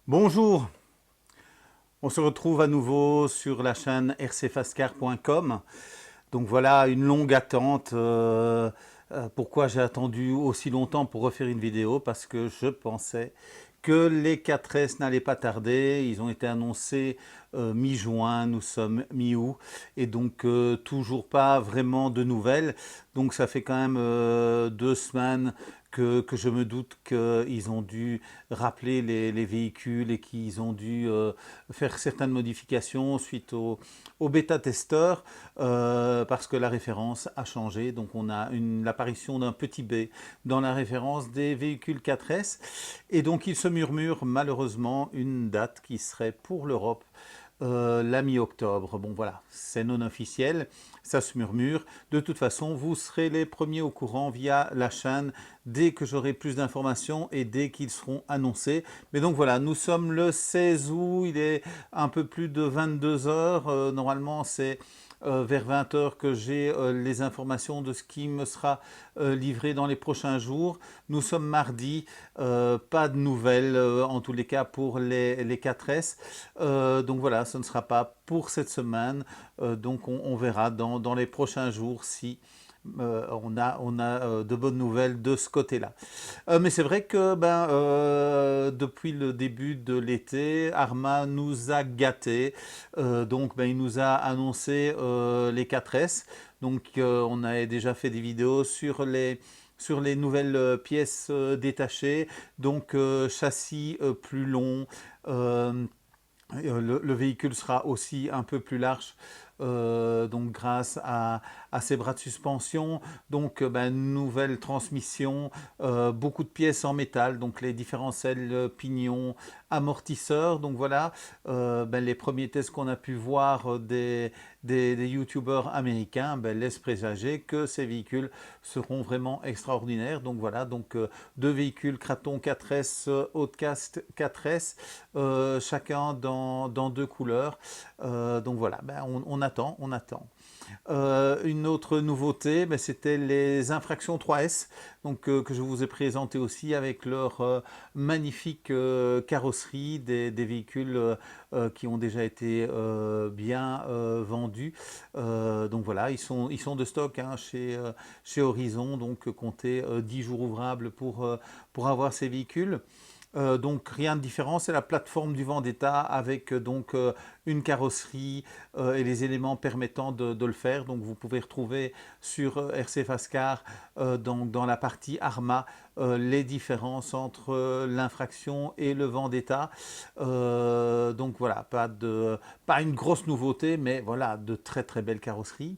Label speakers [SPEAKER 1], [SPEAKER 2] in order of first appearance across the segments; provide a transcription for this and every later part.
[SPEAKER 1] Bonjour, on se retrouve à nouveau sur la chaîne rcfascar.com. Donc voilà, une longue attente. Pourquoi j'ai attendu aussi longtemps pour refaire une vidéo? Parce que je pensais que les 4S n'allaient pas tarder. Ils ont été annoncés mi-juin, nous sommes mi-août, et donc toujours pas vraiment de nouvelles. Donc ça fait quand même 2 semaines que je me doute qu'ils ont dû rappeler les véhicules et qu'ils ont dû faire certaines modifications suite au bêta-testeur parce que la référence a changé. Donc on a l'apparition d'un petit B dans la référence des véhicules 4S. Et donc il se murmure malheureusement une date qui serait pour l'Europe la mi-octobre. Bon voilà, c'est non officiel, ça se murmure. De toute façon, vous serez les premiers au courant via la chaîne dès que j'aurai plus d'informations et dès qu'ils seront annoncés. Mais donc voilà, nous sommes le 16 août, il est un peu plus de 22 heures. Normalement, c'est vers 20 heures que j'ai les informations de ce qui me sera livré dans les prochains jours. Nous sommes mardi, pas de nouvelles en tous les cas pour les 4S. Donc voilà, ce ne sera pas pour cette semaine. Donc on verra dans les prochains jours si on a de bonnes nouvelles de ce côté-là. Mais c'est vrai que depuis le début de l'été, Arma nous a gâtés. Donc il nous a annoncé les 4S. Donc on a déjà fait des vidéos sur les nouvelles pièces détachées. Donc châssis plus long. Le véhicule sera aussi un peu plus large, donc grâce à ses bras de suspension. Donc nouvelle transmission, beaucoup de pièces en métal, donc les différentiels, pignons, amortisseurs. Donc voilà, les premiers tests qu'on a pu voir des youtubeurs américains laissent présager que ces véhicules seront vraiment extraordinaires. Donc voilà, donc deux véhicules Kraton 4S, Hautecast 4S, chacun dans deux couleurs. Donc voilà, on attend, on attend. Une autre nouveauté, c'était les infractions 3S, donc, que je vous ai présenté aussi avec leur magnifique carrosserie, des véhicules qui ont déjà été bien vendus. Donc voilà, ils sont de stock hein, chez Horizon, donc comptez 10 jours ouvrables pour avoir ces véhicules. Donc rien de différent, c'est la plateforme du Vendetta avec donc une carrosserie et les éléments permettant de le faire. Donc vous pouvez retrouver sur RC Fascar dans la partie Arma les différences entre l'infraction et le Vendetta. Donc voilà, pas une grosse nouveauté, mais voilà, de très très belles carrosseries.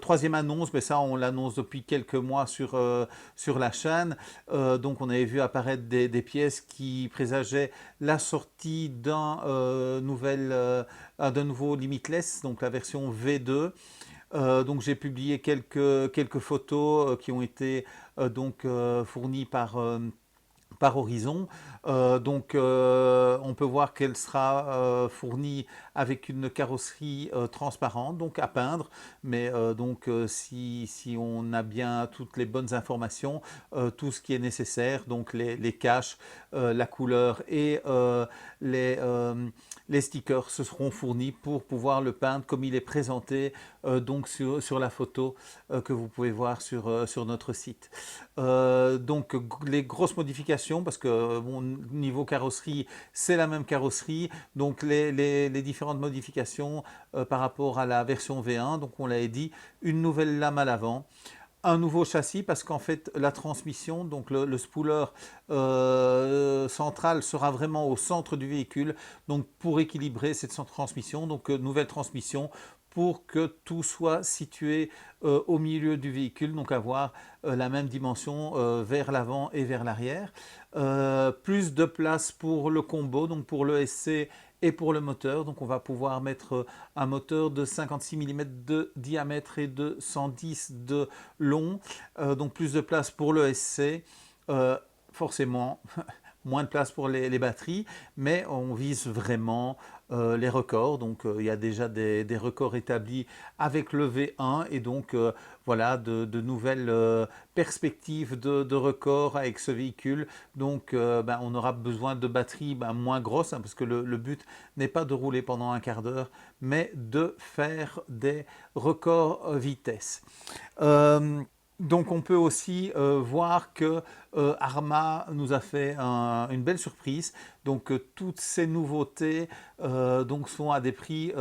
[SPEAKER 1] Troisième annonce, mais ça on l'annonce depuis quelques mois sur la chaîne. Donc on avait vu apparaître des pièces qui présageaient la sortie d'un nouveau Limitless, donc la version V2. Donc j'ai publié quelques photos qui ont été fournies par Horizon. On peut voir qu'elle sera fournie avec une carrosserie transparente, donc à peindre. Mais si on a bien toutes les bonnes informations, tout ce qui est nécessaire, donc les caches, la couleur et les stickers se seront fournis pour pouvoir le peindre comme il est présenté donc sur la photo que vous pouvez voir sur notre site. Donc les grosses modifications, parce que niveau carrosserie, c'est la même carrosserie, donc les différentes modifications par rapport à la version V1, donc on l'avait dit, une nouvelle lame à l'avant, un nouveau châssis parce qu'en fait la transmission, donc le spooler central sera vraiment au centre du véhicule, donc pour équilibrer cette transmission, donc nouvelle transmission pour que tout soit situé au milieu du véhicule, donc avoir la même dimension vers l'avant et vers l'arrière. Plus de place pour le combo, donc pour le SC et pour le moteur. Donc on va pouvoir mettre un moteur de 56 mm de diamètre et de 110 de long. Donc plus de place pour le SC. Forcément, moins de place pour les batteries, mais on vise vraiment les records. Donc il y a déjà des records établis avec le V1 et donc voilà de nouvelles perspectives de records avec ce véhicule. Donc on aura besoin de batteries moins grosses, hein, parce que le but n'est pas de rouler pendant un quart d'heure, mais de faire des records vitesse. Donc on peut aussi voir que Arma nous a fait une belle surprise. Donc toutes ces nouveautés donc sont à des prix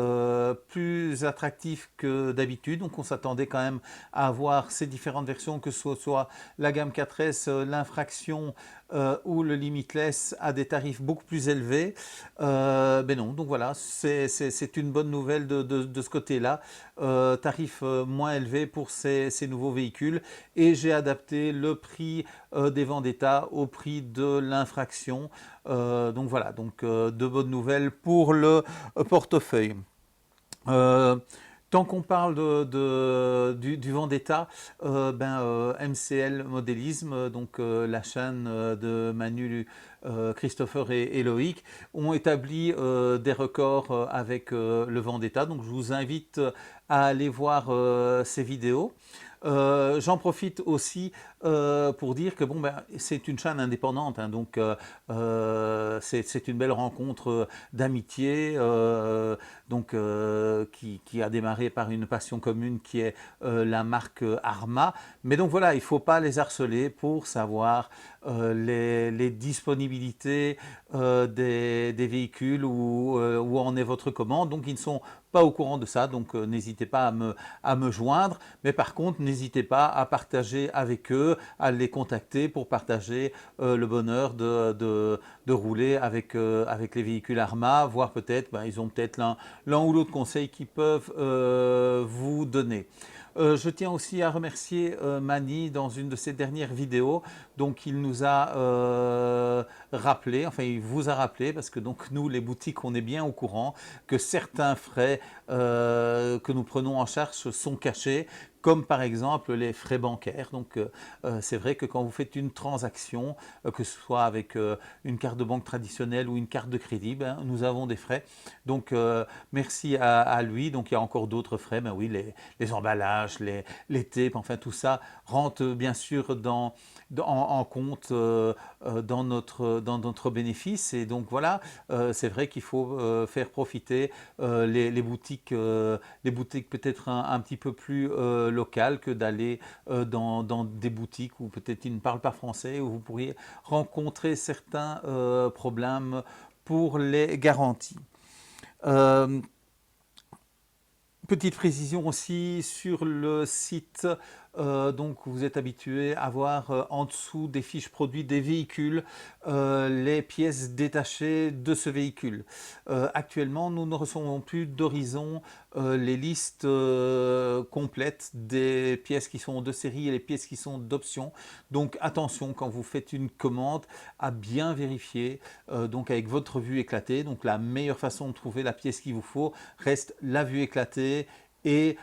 [SPEAKER 1] plus attractifs que d'habitude. Donc on s'attendait quand même à avoir ces différentes versions, que ce soit la gamme 4S, l'infraction ou le limitless à des tarifs beaucoup plus élevés. Mais non, donc voilà, c'est une bonne nouvelle de ce côté-là. Tarif moins élevé pour ces nouveaux véhicules, et j'ai adapté le prix des Vendetta au prix de l'infraction. Donc voilà, donc de bonnes nouvelles pour le portefeuille. Euh, Tant qu'on parle du Vendetta, MCL Modélisme, donc la chaîne de Manu, Christopher et Loïc, ont établi des records avec le Vendetta. Donc je vous invite à aller voir ces vidéos. J'en profite aussi pour dire que c'est une chaîne indépendante, hein, donc c'est une belle rencontre d'amitié, qui a démarré par une passion commune qui est la marque Arma. Mais donc voilà, il ne faut pas les harceler pour savoir les disponibilités des véhicules, où en est votre commande. Donc ils ne sont pas au courant de ça, donc n'hésitez pas à me joindre, mais par contre n'hésitez pas à partager avec eux, à les contacter pour partager le bonheur de rouler avec les véhicules Arma, voire peut-être, ils ont peut-être l'un ou l'autre conseil qu'ils peuvent vous donner. Je tiens aussi à remercier Mani dans une de ses dernières vidéos. Donc il nous a rappelé, enfin il vous a rappelé, parce que donc nous les boutiques on est bien au courant que certains frais que nous prenons en charge sont cachés, comme par exemple les frais bancaires. Donc c'est vrai que quand vous faites une transaction, que ce soit avec une carte de banque traditionnelle ou une carte de crédit, nous avons des frais. Donc merci à lui. Donc il y a encore d'autres frais, oui, les emballages, les tapes, enfin tout ça rentre bien sûr en compte dans notre bénéfice. Et donc voilà, c'est vrai qu'il faut faire profiter les boutiques peut-être un petit peu plus locales, que d'aller dans des boutiques où peut-être ils ne parlent pas français, où vous pourriez rencontrer certains problèmes pour les garanties. Euh, Petite précision aussi sur le site, donc vous êtes habitué à voir en dessous des fiches produits des véhicules les pièces détachées de ce véhicule. Actuellement, nous ne recevons plus d'Horizon les listes complètes des pièces qui sont de série et les pièces qui sont d'option. Donc attention quand vous faites une commande à bien vérifier, donc avec votre vue éclatée. Donc la meilleure façon de trouver la pièce qu'il vous faut reste la vue éclatée, et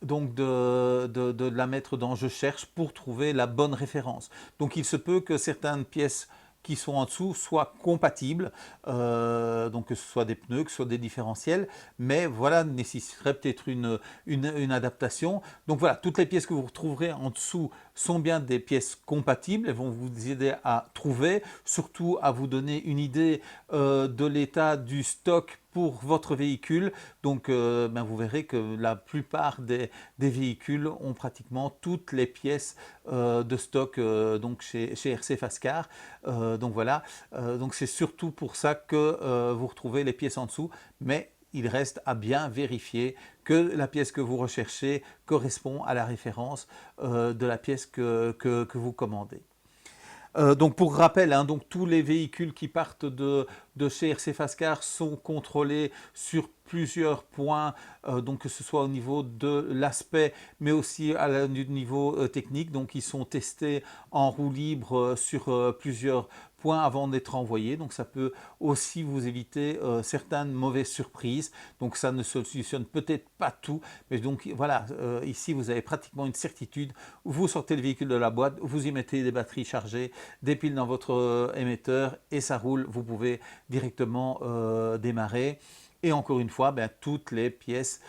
[SPEAKER 1] donc de la mettre dans je cherche pour trouver la bonne référence. Donc il se peut que certaines pièces qui sont en dessous soient compatibles, donc que ce soit des pneus, que ce soit des différentiels, mais voilà, nécessiterait peut-être une adaptation. Donc voilà, toutes les pièces que vous retrouverez en dessous sont bien des pièces compatibles. Elles vont vous aider à trouver, surtout à vous donner une idée de l'état du stock pour votre véhicule. Donc vous verrez que la plupart des véhicules ont pratiquement toutes les pièces de stock donc chez RC Fascar. Donc voilà, donc c'est surtout pour ça que vous retrouvez les pièces en dessous, mais il reste à bien vérifier que la pièce que vous recherchez correspond à la référence de la pièce que vous commandez. Donc pour rappel, hein, donc tous les véhicules qui partent de chez RC Fascar sont contrôlés sur plusieurs points, donc que ce soit au niveau de l'aspect, mais aussi du niveau technique. Donc ils sont testés en roue libre sur plusieurs point avant d'être envoyé. Donc ça peut aussi vous éviter certaines mauvaises surprises. Donc ça ne solutionne peut-être pas tout, mais donc voilà, ici vous avez pratiquement une certitude. Vous sortez le véhicule de la boîte, vous y mettez des batteries chargées, des piles dans votre émetteur et ça roule. Vous pouvez directement démarrer. Et encore une fois, ben, toutes les pièces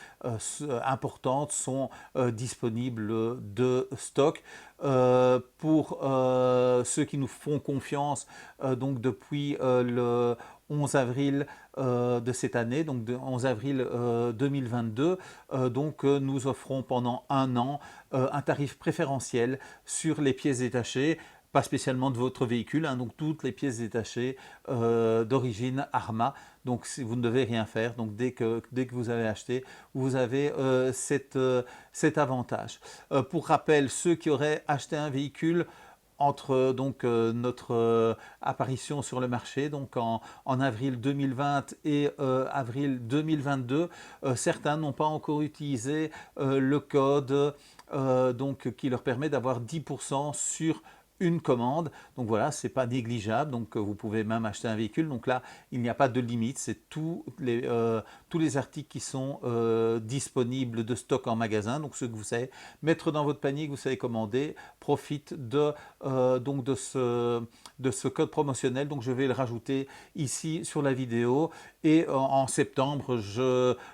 [SPEAKER 1] importantes sont disponibles de stock. Pour ceux qui nous font confiance, donc depuis le 11 avril de cette année, donc de 11 avril 2022, nous offrons pendant un an un tarif préférentiel sur les pièces détachées, pas spécialement de votre véhicule, hein, donc toutes les pièces détachées d'origine Arma. Donc vous ne devez rien faire. Donc dès que vous avez acheté, vous avez cet avantage. Pour rappel, ceux qui auraient acheté un véhicule entre notre apparition sur le marché, donc en avril 2020 et avril 2022, certains n'ont pas encore utilisé le code qui leur permet d'avoir 10% sur une commande. Donc voilà, c'est pas négligeable. Donc vous pouvez même acheter un véhicule. Donc là, il n'y a pas de limite. C'est tous les articles qui sont disponibles de stock en magasin. Donc ceux que vous savez mettre dans votre panier, que vous savez commander, profitent de ce code promotionnel. Donc je vais le rajouter ici sur la vidéo. Et en septembre,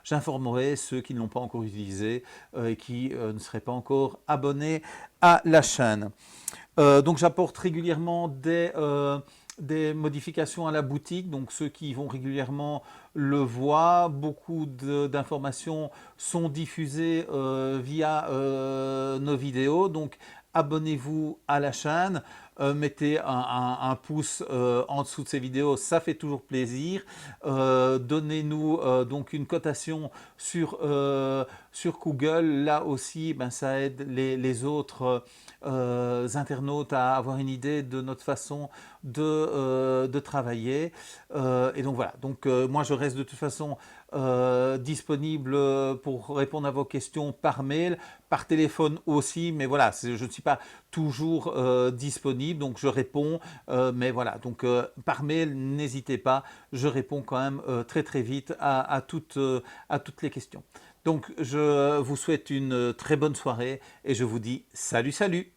[SPEAKER 1] j'informerai ceux qui ne l'ont pas encore utilisé et qui ne seraient pas encore abonnés à la chaîne. Donc j'apporte régulièrement des modifications à la boutique, donc ceux qui vont régulièrement le voient. Beaucoup d'informations sont diffusées via nos vidéos, donc abonnez-vous à la chaîne, mettez un pouce en dessous de ces vidéos, ça fait toujours plaisir. Donnez-nous donc une cotation sur Google, là aussi ben, ça aide les autres internautes à avoir une idée de notre façon de travailler. Et donc voilà, moi je reste de toute façon disponible pour répondre à vos questions par mail, par téléphone aussi, mais voilà, je ne suis pas toujours disponible, donc je réponds, mais voilà, donc par mail, n'hésitez pas, je réponds quand même très très vite à toutes les questions. Donc je vous souhaite une très bonne soirée et je vous dis salut salut.